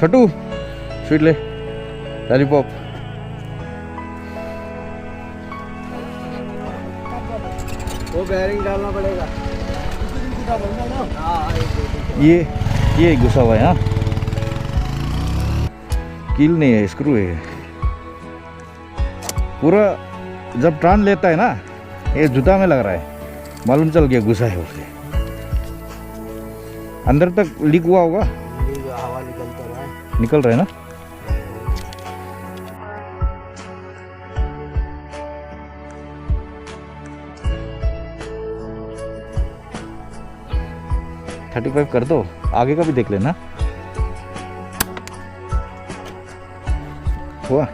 छोटू sweet ले, lollipop. वो bearing डालना पड़ेगा। ये घुसा हुआ है। हाँ, कील नहीं है, स्क्रू है पूरा। जब टान लेता है ना, ये जूता में लग रहा है, मालूम चल गया घुसा है उसके अंदर तक। लीक हुआ होगा, हवा निकल रहा है ना। थर्टी 35 कर दो, आगे का भी देख लेना। हुआ।